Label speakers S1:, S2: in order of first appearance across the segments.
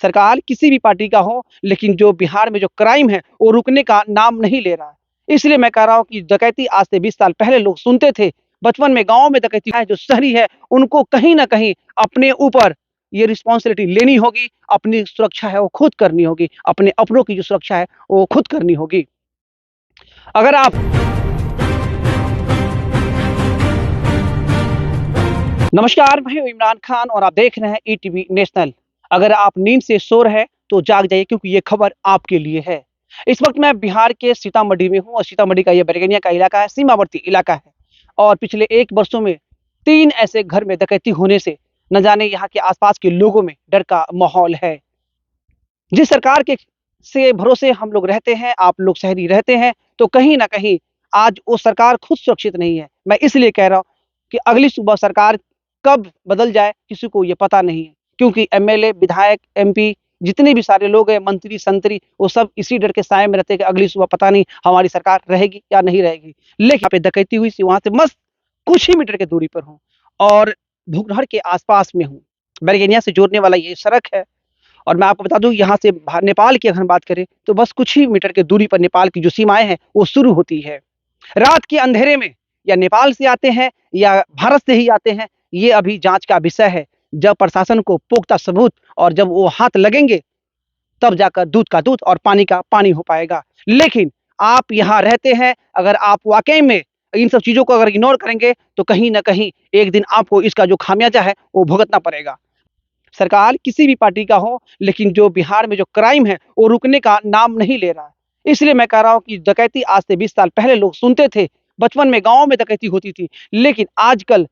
S1: सरकार किसी भी पार्टी का हो, लेकिन जो बिहार में जो क्राइम है, वो रुकने का नाम नहीं ले रहा है। इसलिए मैं कह रहा हूँ कि डकैती आज से 20 साल पहले लोग सुनते थे। बचपन में गाँव में डकैती है, जो शहरी है, उनको कहीं न कहीं अपने ऊपर ये रिस्पॉन्सिबिलिटी लेनी होगी, अपनी सुरक्षा है वो खुद करनी होगी, अपने अपनों की जो सुरक्षा है, वो खुद करनी होगी। अगर आप नमस्कार, मैं हूँ इमरान खान और आप देख रहे हैं ईटीवी नेशनल। अगर आप नींद से सो रहे हैं, तो जाग जाइए क्योंकि ये खबर आपके लिए है। इस वक्त मैं बिहार के सीतामढ़ी में हूँ और सीतामढ़ी का ये बैरगनिया का इलाका है, सीमावर्ती इलाका है। और पिछले 1 वर्षों में 3 ऐसे घर में डकैती होने से न जाने यहाँ के आसपास के लोगों में डर का माहौल है। जिस सरकार के से भरोसे हम लोग रहते हैं, आप लोग शहरी रहते हैं, तो कहीं न कहीं आज वो सरकार खुद सुरक्षित नहीं है। मैं इसलिए कह रहा हूँ कि अगली सुबह सरकार कब बदल जाए, किसी को ये पता नहीं है। क्योंकि एमएलए, विधायक, एमपी जितने भी सारे लोग हैं, मंत्री-संतरी, वो सब इसी डर के साए में रहते हैं कि अगली सुबह पता नहीं हमारी सरकार रहेगी या नहीं रहेगी। लेकिन यहाँ पे डकैती हुई थी, वहाँ से मस्त कुछ ही मीटर की दूरी पर हूँ और भूखनहर के आस-पास में हूँ। बैरगनिया से जोड़ने वाला ये सड़क है। और मैं आपको बता दूँ, यहाँ से नेपाल की अगर हम बात करें, तो बस कुछ ही मीटर की दूरी पर नेपाल की जो सीमाएँ हैं, वो शुरू होती है। रात के अंधेरे में या नेपाल से आते हैं या भारत से ही आते हैं, ये अभी जाँच का विषय है। जब प्रशासन को पुख्ता सबूत और जब वो हाथ लगेंगे, तब जाकर दूध का दूध और पानी का पानी हो पाएगा। लेकिन आप यहाँ रहते हैं, अगर आप वाक़ई में इन सब चीज़ों को अगर इग्नोर करेंगे, तो कहीं न कहीं एक दिन आपको इसका जो खामियाज़ा है, वो भुगतना पड़ेगा। सरकार किसी भी पार्टी का हो, लेकिन जो बिहार में जो क्राइम है, वो रुकने का नाम नहीं ले रहा है। इसलिए मैं कह रहा हूँ कि डकैती आज से 20 साल पहले लोग सुनते थे। बचपन में गाँव में डकैती होती थी, लेकिन आजकल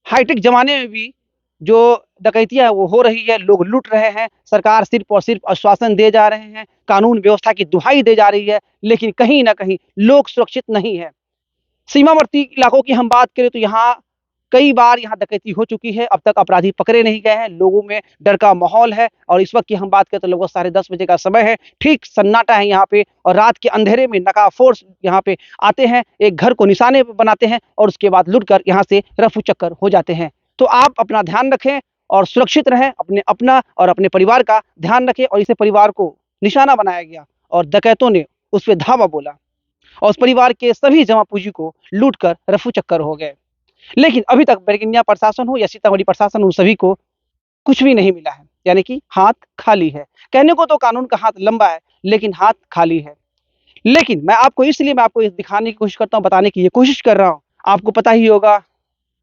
S1: हाईटेक ज़माने में भी जो डकैतियाँ वो हो रही है, लोग लूट रहे हैं, सरकार सिर्फ़ और सिर्फ़ आश्वासन दिए जा रहे हैं, कानून व्यवस्था की दुहाई दी जा रही है, लेकिन कहीं न कहीं लोग सुरक्षित नहीं है। सीमावर्ती इलाकों की हम बात करें तो यहाँ कई बार यहाँ डकैती हो चुकी है, अब तक अपराधी पकड़े नहीं गए हैं, लोगों में डर का माहौल है और इस वक्त की हम बात करें तो लगभग साढ़े 10 बजे का समय है, ठीक सन्नाटा है यहाँ पे और रात के अंधेरे में नकाबपोश यहाँ पे आते हैं, एक घर को निशाने बनाते हैं और उसके बाद लुटकर यहाँ से रफू-चक्कर हो जाते हैं। तो आप अपना ध्यान रखें और सुरक्षित रहें, अपना और अपने परिवार का ध्यान रखें और इसे परिवार को निशाना बनाया गया और डकैतों ने उस पे धावा बोला और उस परिवार के सभी जमा पूँजी को लूटकर रफू-चक्कर हो गए। लेकिन अभी तक बैरगनिया प्रशासन हो या सीतामढ़ी प्रशासन, उन सभी को कुछ भी नहीं मिला है, यानी कि हाथ खाली है। कहने को तो कानून का हाथ लंबा है, लेकिन हाथ खाली है। लेकिन मैं आपको ये दिखाने की कोशिश करता हूँ, बताने की ये कोशिश कर रहा हूँ। आपको पता ही होगा,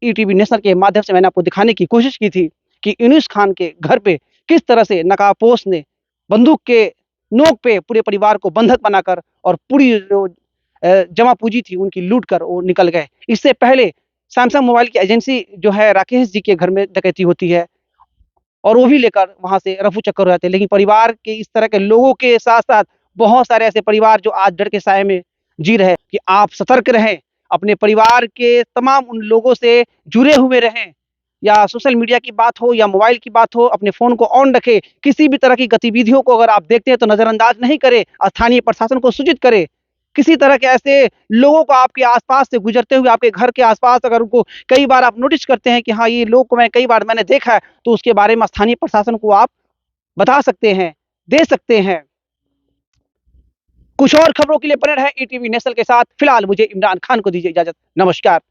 S1: ईटीवी नेशनल के माध्यम से मैंने आपको दिखाने की कोशिश की थी कि यूनुस खान के घर पे किस तरह से नकाबपोश ने बंदूक के नोक पे पूरे परिवार को बंधक बनाकर और पूरी जो जमा पूँजी थी उनकी लूट कर वो निकल गए। इससे पहले सैमसंग मोबाइल की एजेंसी जो है, राकेश जी के घर में डकैती होती है और वो भी लेकर वहाँ से रफू-चक्कर हो जाते हैं। लेकिन परिवार के इस तरह के लोगों के साथ-साथ बहुत सारे ऐसे परिवार जो आज डर के साए में जी रहे हैं कि आप सतर्क रहें, अपने परिवार के तमाम उन लोगों से जुड़े हुए रहें। या सोशल मीडिया की बात हो या मोबाइल की बात हो, अपने फ़ोन को ऑन रखें। किसी भी तरह की गतिविधियों को अगर आप देखते हैं तो नज़रअंदाज नहीं करें, स्थानीय प्रशासन को सूचित करें। किसी तरह के ऐसे लोगों को आपके आस-पास से गुज़रते हुए आपके घर के आस-पास अगर उनको कई बार आप नोटिस करते हैं कि हाँ, ये लोग को मैं कई बार मैंने देखा है, तो उसके बारे में स्थानीय प्रशासन को आप बता सकते हैं, दे सकते हैं। कुछ और खबरों के लिए बने रहें ईटीवी नेशनल के साथ। फिलहाल मुझे इमरान खान को दीजिए इजाज़त। नमस्कार।